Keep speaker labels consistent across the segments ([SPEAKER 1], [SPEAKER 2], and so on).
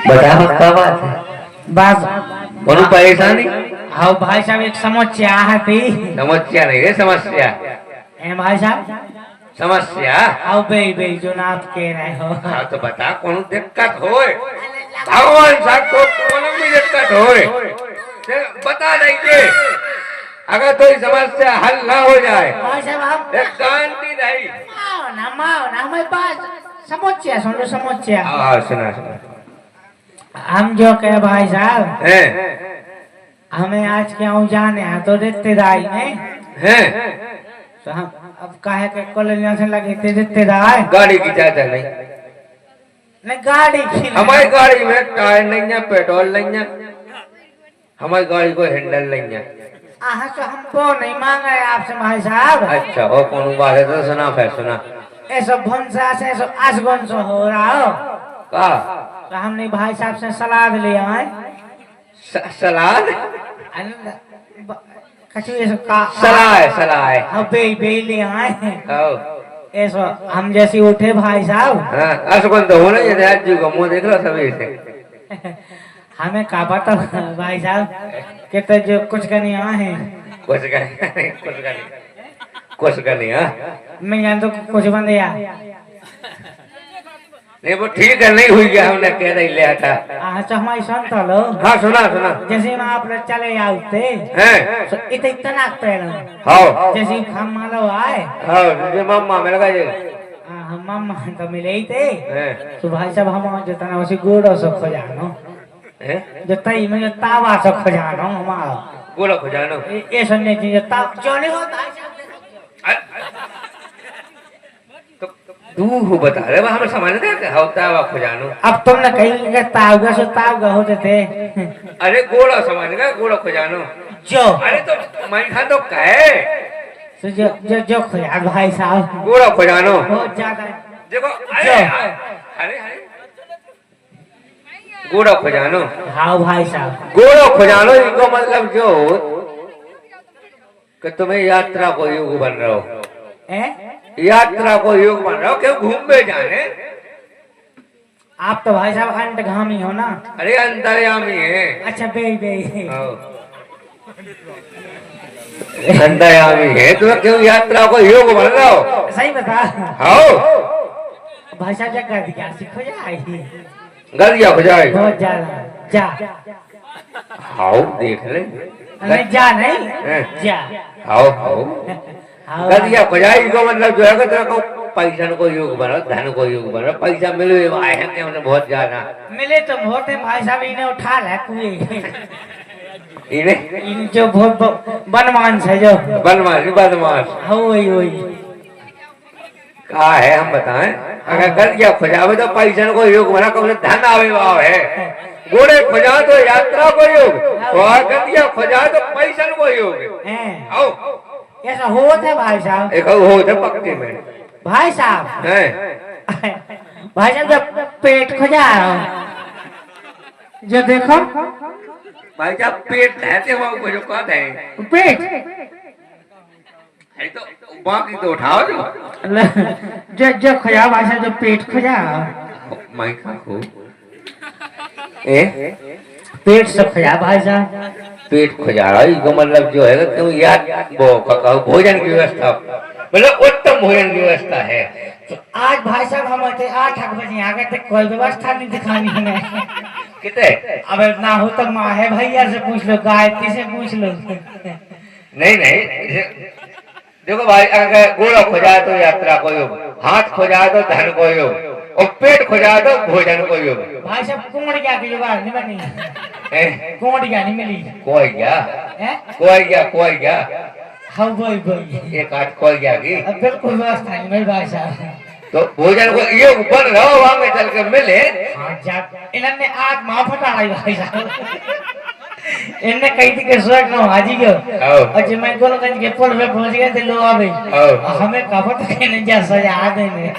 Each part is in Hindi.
[SPEAKER 1] बताओ क्या बात है?
[SPEAKER 2] बस
[SPEAKER 1] कोनो परेशानी?
[SPEAKER 2] हाँ भाई साहब एक समस्या है थी।
[SPEAKER 1] समस्या नहीं है, समस्या।
[SPEAKER 2] ए भाई साहब
[SPEAKER 1] समस्या?
[SPEAKER 2] आओ बे बे जो ना आप कह रहे हो।
[SPEAKER 1] हाँ तो बता कौन दिक्कत होए? भगवान साहब को कोनो भी दिक्कत होए तो बता दीजिए। अगर कोई समस्या हल ना हो जाए
[SPEAKER 2] भाई साहब आप
[SPEAKER 1] एक शांति रही।
[SPEAKER 2] माओ ना हमारे पास समस्या सुन लो समस्या।
[SPEAKER 1] हाँ सुना सुना।
[SPEAKER 2] हम जो कहे भाई साहब
[SPEAKER 1] हैं
[SPEAKER 2] हमें आज क्यों जाने हैं तो रिश्तेदारी में
[SPEAKER 1] हैं
[SPEAKER 2] तो हम अब काहे के कॉलेज से लगे थे रिश्तेदार
[SPEAKER 1] गाड़ी की चाहता नहीं।
[SPEAKER 2] नहीं गाड़ी की
[SPEAKER 1] हमारी गाड़ी में टायर नहीं है, पेट्रोल नहीं है, हमारी गाड़ी को हैंडल नहीं है।
[SPEAKER 2] हाँ तो हम वो नहीं मांग रहे आपसे भाई साहब।
[SPEAKER 1] अच्छा वो कौन बात है तो सुना फिर सुना।
[SPEAKER 2] ऐसा भंसा से ऐसा आसगन से हो रहा हो
[SPEAKER 1] का
[SPEAKER 2] तो हमने भाई साहब से सलाद लिया है।
[SPEAKER 1] सलाद?
[SPEAKER 2] कछु ऐसा का
[SPEAKER 1] सलाह
[SPEAKER 2] हाँ बे बे लिया है।
[SPEAKER 1] आओ
[SPEAKER 2] ऐसा हम जैसे उठे भाई साहब
[SPEAKER 1] हाँ असगुन तो होना ये आज जी को मुंह देख लो सभी से।
[SPEAKER 2] हमें का पता भाई साहब कहते जो कुछ करने आए हैं
[SPEAKER 1] कुछ नहीं कुछ नहीं हाँ
[SPEAKER 2] मैं जान तो कुछ बंद या
[SPEAKER 1] नहीं वो ठीक है नहीं हुई गया हमने कह नहीं लिया था।
[SPEAKER 2] अच्छा हमारी सुनता लो।
[SPEAKER 1] हाँ सुना सुना।
[SPEAKER 2] जैसे हम आप लोग चले आते
[SPEAKER 1] हैं
[SPEAKER 2] तो इतना पैर
[SPEAKER 1] हाँ
[SPEAKER 2] जैसे हम मालो आए
[SPEAKER 1] हाँ ये मम्मा मिल गए
[SPEAKER 2] हम मम्मा तो मिले ही थे तो भाई साहब हम जितना उसी गोड़ो से खोजानो जितना ही मैं तावा से खोजानो हमारा
[SPEAKER 1] गोड़ा खोजानो
[SPEAKER 2] ये सुनने चाहिए ताव क्यों नहीं होता
[SPEAKER 1] तू हो बता रहे हमें समझ गए होता है खोजानो।
[SPEAKER 2] अब तुमने कहीं तावगा से तावगा होते थे।
[SPEAKER 1] अरे गोड़ा समझ गए गोड़ा खोजानो
[SPEAKER 2] जो
[SPEAKER 1] अरे तो मैं खा तो कहे
[SPEAKER 2] तो जो खोजा भाई साहब
[SPEAKER 1] गोड़ा खोजानो
[SPEAKER 2] बहुत ज्यादा
[SPEAKER 1] देखो अरे अरे गोड़ा खोजानो।
[SPEAKER 2] हाँ भाई साहब
[SPEAKER 1] गोड़ा खोजानो इनको मतलब जो कि तुम्हें यात्रा को योग बन रहे हो यात्रा को योग बन रहा हो क्यों घूमने जाने?
[SPEAKER 2] आप तो भाई साहब अंतर्गामी हो ना।
[SPEAKER 1] अरे अंतर्यामी है।
[SPEAKER 2] अच्छा बे बे
[SPEAKER 1] अंतर्यामी है तो क्यों यात्रा को योग बन रहा हो?
[SPEAKER 2] सही बता
[SPEAKER 1] हाँ
[SPEAKER 2] भाई साहब जा कर दिया सीखो जाएगी
[SPEAKER 1] गलिया हो जाए
[SPEAKER 2] बहुत ज्यादा जा
[SPEAKER 1] हाउ देख ले
[SPEAKER 2] नहीं जा नहीं जा
[SPEAKER 1] हाउ गलिया हो जाए को मतलब जो है कि तेरा को पैसा को योग बनो धन को योग बनो पैसा मिले आए हैं कि हमने बहुत ज्यादा
[SPEAKER 2] मिले तो बहुत है भाई साहब इन्हें उठा ला कुएं
[SPEAKER 1] इन्हें
[SPEAKER 2] इन जो बहुत बनमान है जो
[SPEAKER 1] बदमाश
[SPEAKER 2] हाँ वही
[SPEAKER 1] कहा है हम बताएं अगर गलिया खुजावे तो पैसा को योग बना कब धन आवे भाव है घोड़े खुजा तो यात्रा को योग और गलिया खुजा तो पैसा को योग आओ
[SPEAKER 2] ऐसा होता है भाई साहब।
[SPEAKER 1] एक होता है पक्के में
[SPEAKER 2] भाई साहब भाई साहब जब पेट खुजा रहा हूँ जो देखो
[SPEAKER 1] भाई साहब पेट कहते हो जो कहते हैं
[SPEAKER 2] पेट
[SPEAKER 1] है तो बाकी तो उठाओ
[SPEAKER 2] जो खुजा भाई साहब जो पेट खुजा
[SPEAKER 1] मैं खाओ
[SPEAKER 2] पेट से खुजा भाई साहब
[SPEAKER 1] पेट खुजा रहा है इसको मतलब जो है तुम याद वो भोजन की व्यवस्था मतलब उत्तम भोजन की व्यवस्था है।
[SPEAKER 2] तो आज भाई साहब हम 8 बजे आ गए थे कोई व्यवस्था नहीं दिखानी है
[SPEAKER 1] कितने
[SPEAKER 2] अब ना हो तो माँ है भैया से पूछ लो गायत्री से पूछ लो।
[SPEAKER 1] नहीं देखो भाई अगर घोड़ा खुजा तो यात्रा को योग हाथ खुजा तो धन को योग और पेट खुजा तो भोजन को योग।
[SPEAKER 2] भाई साहब कोंडिया की जुगाड़ नहीं बनी कोंडिया नहीं मिली
[SPEAKER 1] कोई गया
[SPEAKER 2] हाँ वही
[SPEAKER 1] एक आठ कोई गया की
[SPEAKER 2] बिल्कुल व्यवस्था नहीं मेरी भाई साहब
[SPEAKER 1] तो भोजन को योग बन रहा हो वहां में चल के मिले
[SPEAKER 2] इन्होंने आज माँ फटा रही भाई साहब इनने कही थी कि स्वर्ग में हाजी गयो और जब मैं गोलगंज के पुल पे पहुंच गए थे लोग आवे हमें कहा तो कहने जा सजा देने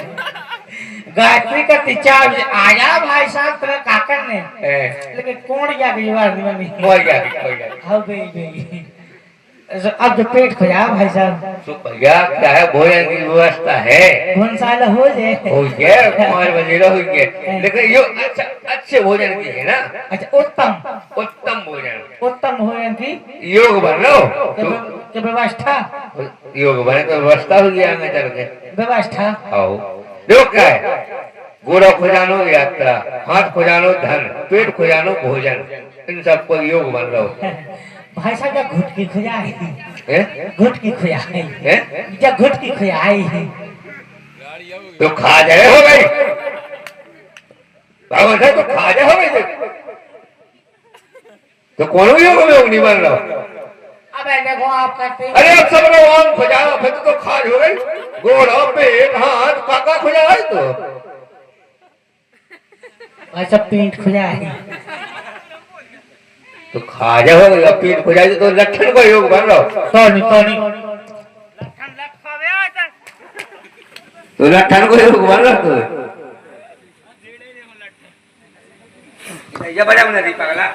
[SPEAKER 2] गायत्री का तिचार आया भाई साहब तेरे काकर ने लेकिन कौन गया कि जुगाड़ नहीं बनी
[SPEAKER 1] कोई गया
[SPEAKER 2] हाँ भाई अब जो पेट खुजा भाई साहब
[SPEAKER 1] तो भैया क्या है, भोजन की व्यवस्था है,
[SPEAKER 2] घुनसाला हो जाए।
[SPEAKER 1] हो गया, कुमार वजीरा हो गया, लेकिन यो अच्छा अच्छे भोजन की है ना,
[SPEAKER 2] अच्छा
[SPEAKER 1] उत्तम
[SPEAKER 2] भोजन की
[SPEAKER 1] योग बन रहा हो
[SPEAKER 2] के व्यवस्था
[SPEAKER 1] योग बने तो व्यवस्था हो गया आगे चल के।
[SPEAKER 2] व्यवस्था
[SPEAKER 1] आओ देखो क्या है, गोड़ा खुजानो यात्रा, हाथ खुजानो धन, पेट खुजानो भोजन, इन सबको योग बन रहा हो।
[SPEAKER 2] भाई साहब का घुटकी खुजाई
[SPEAKER 1] हैं?
[SPEAKER 2] घुटकी खुजाई
[SPEAKER 1] हैं?
[SPEAKER 2] जब घुटकी खुजाई
[SPEAKER 1] तो खा जाए हो भाई, बाबा साहब तो खा जाए हो भाई, तो कौन योग नहीं बन रहा।
[SPEAKER 2] अब देखो आप करते
[SPEAKER 1] अरे अब सब लोग आम खुजाओ, फिर तो खाज हो गई, गोड़ा पेट हाथ काका खुजा है तो
[SPEAKER 2] अच्छा पेट खुजाई
[SPEAKER 1] तो खा जाओ, या पेट खुजाई तो लक्षण को योग बन रहा हो। तो लक्षण को योग बन रहा तो ये बड़ा बना दी पगला।